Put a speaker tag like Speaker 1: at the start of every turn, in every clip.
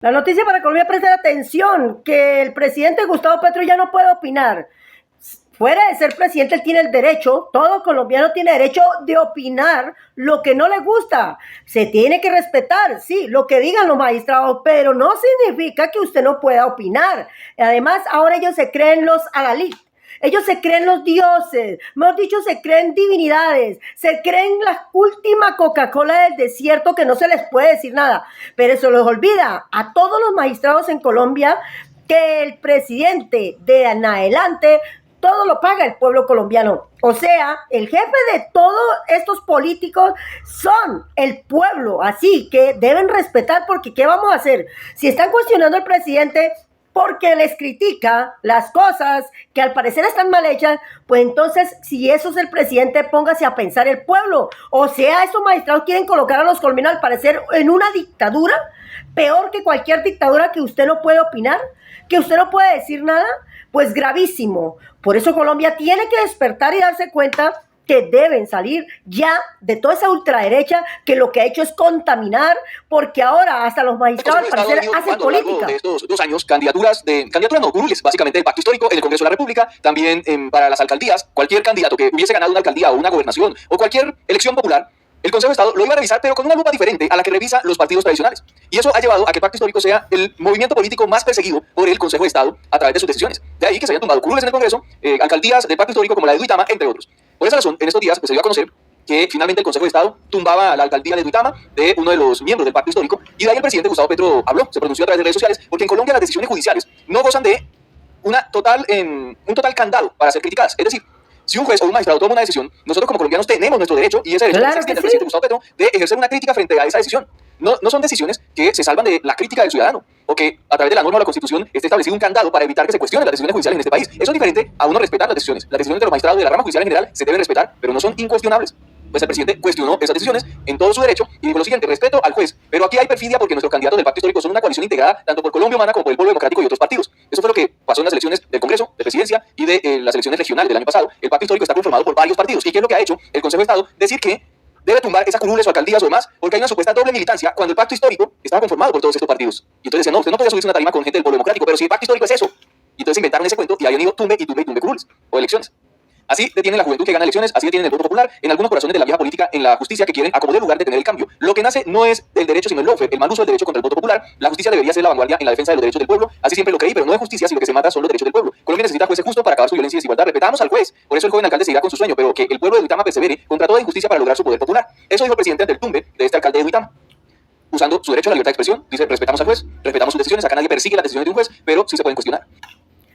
Speaker 1: La noticia para Colombia, presta atención, que el presidente Gustavo Petro ya no puede opinar. Fuera de ser presidente, él tiene el derecho, todo colombiano tiene derecho de opinar lo que no le gusta. Se tiene que respetar, sí, lo que digan los magistrados, pero no significa que usted no pueda opinar. Además, ahora ellos se creen los adalid. Ellos se creen los dioses, mejor dicho, se creen divinidades, se creen la última Coca-Cola del desierto que no se les puede decir nada. Pero eso les olvida a todos los magistrados en Colombia que el presidente de en adelante todo lo paga el pueblo colombiano. O sea, el jefe de todos estos políticos son el pueblo. Así que deben respetar, porque ¿qué vamos a hacer? Si están cuestionando al presidente porque les critica las cosas que al parecer están mal hechas, pues entonces, si eso es el presidente, póngase a pensar el pueblo. O sea, estos magistrados quieren colocar a los colombianos al parecer en una dictadura, peor que cualquier dictadura, que usted no puede opinar, que usted no puede decir nada. Pues gravísimo. Por eso Colombia tiene que despertar y darse cuenta que deben salir ya de toda esa ultraderecha que lo que ha hecho es contaminar, porque ahora hasta los magistrados al parecer hacen política.
Speaker 2: De estos 2 años, candidaturas no, curules, básicamente el pacto histórico en el Congreso de la República, también para las alcaldías, cualquier candidato que hubiese ganado una alcaldía o una gobernación o cualquier elección popular, el Consejo de Estado lo iba a revisar, pero con una lupa diferente a la que revisa los partidos tradicionales. Y eso ha llevado a que el pacto histórico sea el movimiento político más perseguido por el Consejo de Estado a través de sus decisiones. De ahí que se hayan tumbado curules en el Congreso, alcaldías del pacto histórico como la de Duitama, entre otros. Por esa razón, en estos días se dio a conocer que finalmente el Consejo de Estado tumbaba la alcaldía de Duitama de uno de los miembros del pacto histórico, y de ahí el presidente Gustavo Petro habló, se pronunció a través de redes sociales, porque en Colombia las decisiones judiciales no gozan de un total candado para ser criticadas. Es decir, si un juez o un magistrado toma una decisión, nosotros como colombianos tenemos nuestro derecho, y ese derecho
Speaker 1: Claro
Speaker 2: existe
Speaker 1: que
Speaker 2: el
Speaker 1: sí.
Speaker 2: presidente Gustavo Petro, de ejercer una crítica frente a esa decisión. No son decisiones que se salvan de la crítica del ciudadano, o que a través de la norma o la Constitución esté establecido un candado para evitar que se cuestionen las decisiones judiciales en este país. Eso es diferente a uno respetar las decisiones. Las decisiones de los magistrados de la rama judicial en general se deben respetar, pero no son incuestionables. Pues el presidente cuestionó esas decisiones en todo su derecho y dijo lo siguiente: respeto al juez, pero aquí hay perfidia porque nuestros candidatos del pacto histórico son una coalición integrada tanto por Colombia Humana como por el Pueblo Democrático y otros partidos. Eso fue lo que pasó en las elecciones del Congreso, de Presidencia y de las elecciones regionales del año pasado. El pacto histórico está conformado por varios partidos. ¿Y qué es lo que ha hecho el Consejo de Estado? Decir que debe tumbar esas curules o alcaldías o demás, porque hay una supuesta doble militancia cuando el pacto histórico estaba conformado por todos estos partidos. Y entonces dicen, no, usted no puede subirse a una tarima con gente del Pueblo Democrático, pero si el pacto histórico es eso. Y entonces inventaron ese cuento y habían ido tumbe curules o elecciones. Así detienen la juventud que gana elecciones, así detienen el voto popular en algunos corazones de la vieja política, en la justicia, que quieren acomodar el lugar de tener el cambio. Lo que nace no es el derecho, sino el lawfare, el mal uso del derecho contra el voto popular. La justicia debería ser la vanguardia en la defensa de los derechos del pueblo. Así siempre lo creí, pero no es justicia si lo que se mata son los derechos del pueblo. Colombia necesita jueces justos para acabar su violencia y desigualdad. Respetamos al juez, por eso el joven alcalde seguirá con su sueño, pero que el pueblo de Duitama persevere contra toda injusticia para lograr su poder popular. Eso dijo el presidente ante el tumbe de este alcalde de Duitama. Usando su derecho a la libertad de expresión, dice: respetamos al juez, respetamos sus decisiones, acá nadie persigue las decisiones de un juez, pero sí se pueden cuestionar.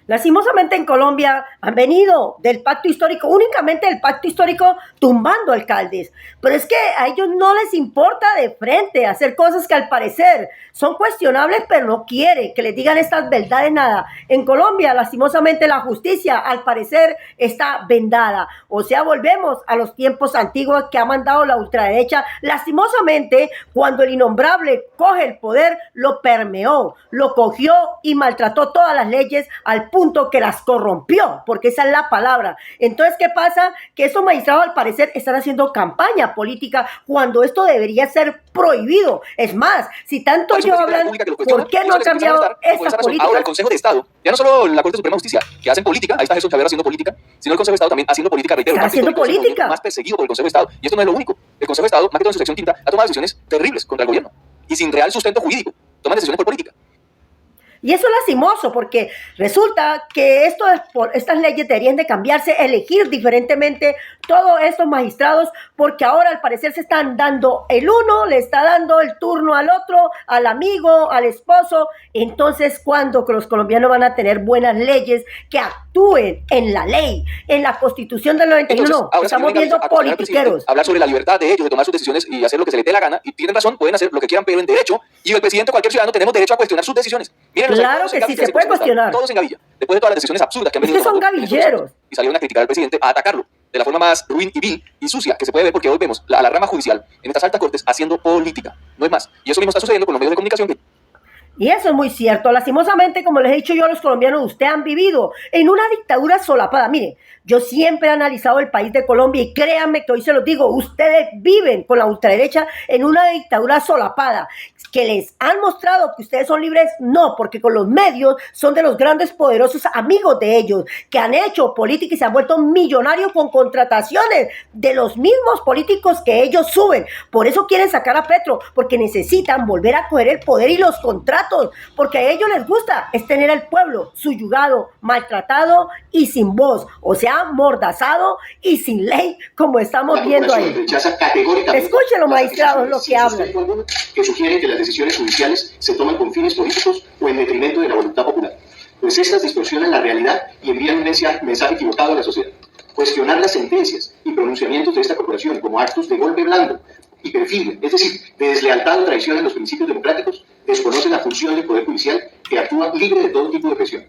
Speaker 1: Lastimosamente en Colombia han venido del pacto histórico, únicamente del pacto histórico, tumbando alcaldes. Pero es que a ellos no les importa de frente hacer cosas que al parecer son cuestionables, pero no quiere que les digan estas verdades, nada. En Colombia, lastimosamente, la justicia al parecer está vendada. O sea, volvemos a los tiempos antiguos que ha mandado la ultraderecha. Lastimosamente, cuando el innombrable coge el poder, lo permeó, lo cogió y maltrató todas las leyes al punto que las corrompió, porque esa es la palabra. Entonces, ¿qué pasa? Que estos magistrados al parecer están haciendo campaña política cuando esto debería ser prohibido. Es más, si tanto ellos hablan, ¿por qué no han cambiado esta política?
Speaker 2: Ahora el Consejo de Estado, ya no solo la Corte Suprema de Justicia, que hacen política, ahí está Jesús Chávez haciendo política, sino el Consejo de Estado también haciendo política, reitero.
Speaker 1: Está haciendo política.
Speaker 2: Más perseguido por el Consejo de Estado. Y esto no es lo único. El Consejo de Estado, más que todo en su sección quinta, ha tomado decisiones terribles contra el gobierno y sin real sustento jurídico. Toman decisiones por política.
Speaker 1: Y eso es lastimoso, porque resulta que estas leyes deberían de cambiarse, elegir diferentemente todos estos magistrados, porque ahora al parecer se están dando, el uno le está dando el turno al otro, al amigo, al esposo. Entonces, ¿cuándo los colombianos van a tener buenas leyes que actúen en la ley, en la Constitución del 91?
Speaker 2: Entonces,
Speaker 1: No, estamos viendo politiqueros.
Speaker 2: Hablar sobre la libertad de ellos, de tomar sus decisiones y hacer lo que se les dé la gana, y tienen razón, pueden hacer lo que quieran, pero en derecho, y el presidente, cualquier ciudadano, tenemos derecho a cuestionar sus decisiones. Miren,
Speaker 1: claro que sí, se puede cuestionar.
Speaker 2: Todos en gavilla, después de todas las decisiones absurdas que han venido.
Speaker 1: Es que son gavilleros.
Speaker 2: Y salieron a criticar al presidente, a atacarlo de la forma más ruin y vil y sucia que se puede ver, porque hoy vemos a la rama judicial en estas altas cortes haciendo política, no es más. Y eso mismo está sucediendo con los medios de comunicación.
Speaker 1: Y eso es muy cierto. Lastimosamente, como les he dicho yo a los colombianos, ustedes han vivido en una dictadura solapada. Mire, yo siempre he analizado el país de Colombia y créanme que hoy se los digo, ustedes viven con la ultraderecha en una dictadura solapada. ¿Que les han mostrado que ustedes son libres? No, porque con los medios son de los grandes poderosos amigos de ellos, que han hecho política y se han vuelto millonarios con contrataciones de los mismos políticos que ellos suben. Por eso quieren sacar a Petro, porque necesitan volver a coger el poder y los contratos, porque a ellos les gusta es tener al pueblo subyugado, maltratado y sin voz, o sea, amordazado y sin ley, como estamos viendo ahí.
Speaker 3: Rechaza categóricamente.
Speaker 1: Escuchen los magistrados lo que hablan.
Speaker 3: Que sugieren que las decisiones judiciales se toman con fines políticos o en detrimento de la voluntad popular, pues estas distorsionan la realidad y envían un mensaje equivocado a la sociedad. Cuestionar las sentencias y pronunciamientos de esta corporación como actos de golpe blando y perfidia, es decir, de deslealtad o traición en los principios democráticos, desconoce la función del Poder Judicial que actúa libre de todo tipo de presión.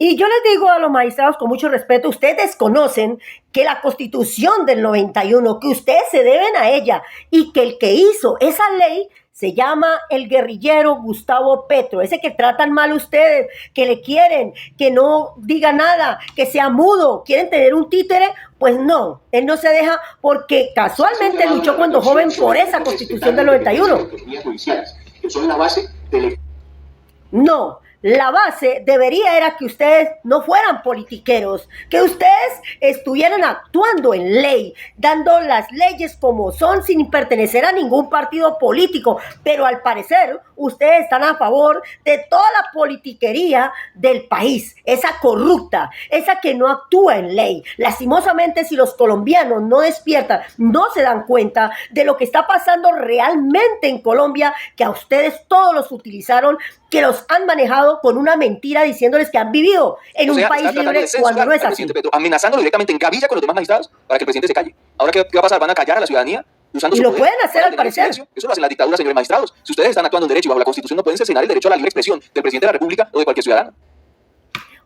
Speaker 1: Y yo les digo a los magistrados con mucho respeto, ustedes desconocen que la Constitución del 91, que ustedes se deben a ella y que el que hizo esa ley se llama el guerrillero Gustavo Petro, ese que tratan mal ustedes, que le quieren, que no diga nada, que sea mudo, quieren tener un títere, pues no, él no se deja porque casualmente luchó cuando joven por esa Constitución del 91.
Speaker 3: Que son la base del...
Speaker 1: No, la base debería era que ustedes no fueran politiqueros, que ustedes estuvieran actuando en ley, dando las leyes como son sin pertenecer a ningún partido político, pero al parecer ustedes están a favor de toda la politiquería del país, esa corrupta, esa que no actúa en ley. Lastimosamente, si los colombianos no despiertan, no se dan cuenta de lo que está pasando realmente en Colombia, que a ustedes todos los utilizaron, que los han manejado con una mentira diciéndoles que han vivido en un país libre cuando no es así.
Speaker 2: Petro, amenazándolo directamente en gavilla con los demás magistrados para que el presidente se calle. Ahora, ¿qué va a pasar? ¿Van a callar a la ciudadanía? Usando
Speaker 1: y
Speaker 2: su
Speaker 1: lo
Speaker 2: poder
Speaker 1: pueden hacer al parecer.
Speaker 2: Eso lo hacen las dictaduras, señores magistrados. Si ustedes están actuando en derecho y bajo la Constitución, no pueden cercenar el derecho a la libre expresión del presidente de la República o de cualquier ciudadano.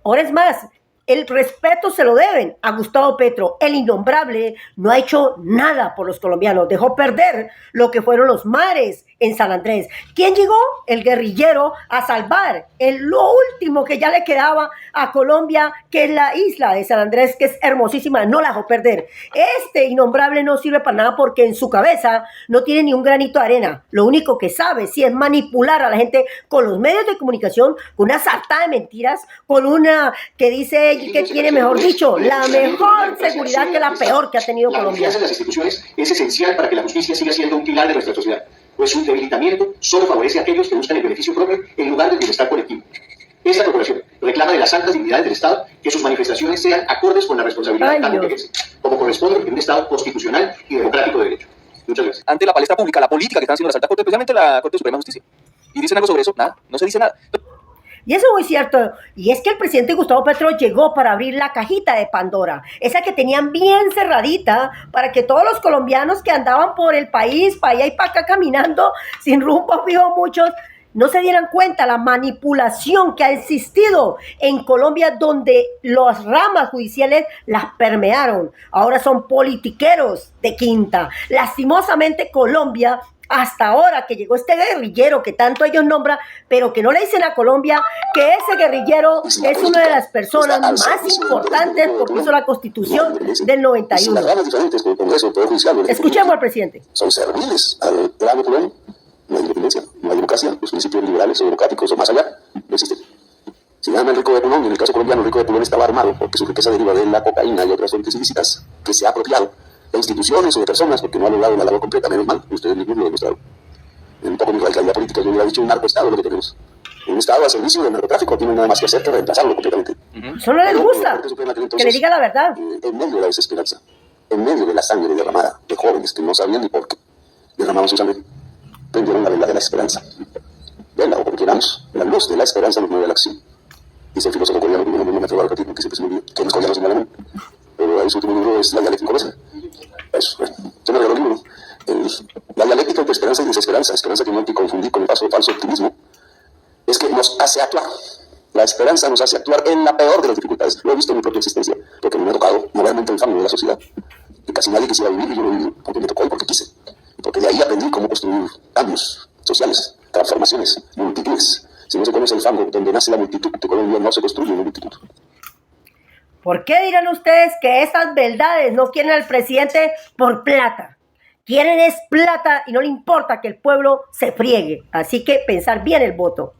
Speaker 1: Ahora es más, el respeto se lo deben a Gustavo Petro. El innombrable no ha hecho nada por los colombianos. Dejó perder lo que fueron los mares en San Andrés. ¿Quién llegó? El guerrillero a salvar lo último que ya le quedaba a Colombia, que es la isla de San Andrés, que es hermosísima. No la dejó perder. Este innombrable no sirve para nada porque en su cabeza no tiene ni un granito de arena. Lo único que sabe sí es manipular a la gente con los medios de comunicación, con una sarta de mentiras, con una que dice que tiene, mejor dicho, la mejor seguridad que la peor que ha tenido Colombia.
Speaker 3: La confianza en las instituciones es esencial para que la justicia siga siendo un pilar de nuestra sociedad, pues su debilitamiento solo favorece a aquellos que buscan el beneficio propio en lugar del bienestar colectivo. Esta corporación reclama de las altas dignidades del Estado que sus manifestaciones sean acordes con la responsabilidad tanto que ejercen, como corresponde en un Estado constitucional y democrático de derecho. Muchas gracias.
Speaker 2: Ante la palestra pública, la política que están haciendo las altas cortes, especialmente la Corte Suprema de Justicia. ¿Y dicen algo sobre eso? Nada, no se dice nada.
Speaker 1: Y eso es muy cierto. Y es que el presidente Gustavo Petro llegó para abrir la cajita de Pandora, esa que tenían bien cerradita para que todos los colombianos que andaban por el país, para allá y para acá caminando, sin rumbo fijo muchos, no se dieran cuenta la manipulación que ha existido en Colombia, donde las ramas judiciales las permearon. Ahora son politiqueros de quinta. Lastimosamente Colombia, hasta ahora que llegó este guerrillero que tanto ellos nombran, pero que no le dicen a Colombia que ese guerrillero es una de las personas más importantes porque hizo la Constitución del 91. Escuchemos al presidente.
Speaker 4: Son serviles al grave problema. No hay independencia, no hay democracia, los principios liberales o democráticos o más allá no existen. Se llama el rico de Pulón, y en el caso colombiano el rico de Pulón estaba armado porque su riqueza deriva de la cocaína y otras fuentes ilícitas que se ha apropiado de instituciones o de personas porque no ha logrado la labor completa, menos mal, ustedes mismos lo demostraron. Un poco mi radicalidad política, yo hubiera dicho un narcoestado lo que tenemos. Un estado al servicio del narcotráfico tiene nada más que hacer que reemplazarlo completamente.
Speaker 1: Eso no les gusta, que le diga la verdad.
Speaker 4: En medio de la desesperanza, en medio de la sangre derramada de jóvenes que no sabían ni por qué derramaban su sangre, prendieron la vela de la esperanza. Vela, o como queramos, la luz de la esperanza nos mueve a la acción. Dice el filósofo coreano, no me atrevo a repetir porque siempre se me olvida, que los coreanos en alemán. Pero ahí su último libro es La dialéctica inconesa. Eso, bueno, yo me regaló el libro. La dialéctica entre esperanza y desesperanza, esperanza que no hay que confundir con el falso optimismo, es que nos hace actuar. La esperanza nos hace actuar en la peor de las dificultades. Lo he visto en mi propia existencia, porque me ha tocado moverme entre el fango de la sociedad, que casi nadie quisiera vivir y yo lo viví, porque me tocó y porque quise. Porque de ahí aprendí cómo construir cambios sociales, transformaciones, multitudes. Si no se conoce el fango donde nace la multitud, de Colombia no se construye una multitud.
Speaker 1: ¿Por qué dirán ustedes que esas verdades no quieren al presidente por plata? Quieren es plata y no le importa que el pueblo se friegue. Así que pensar bien el voto.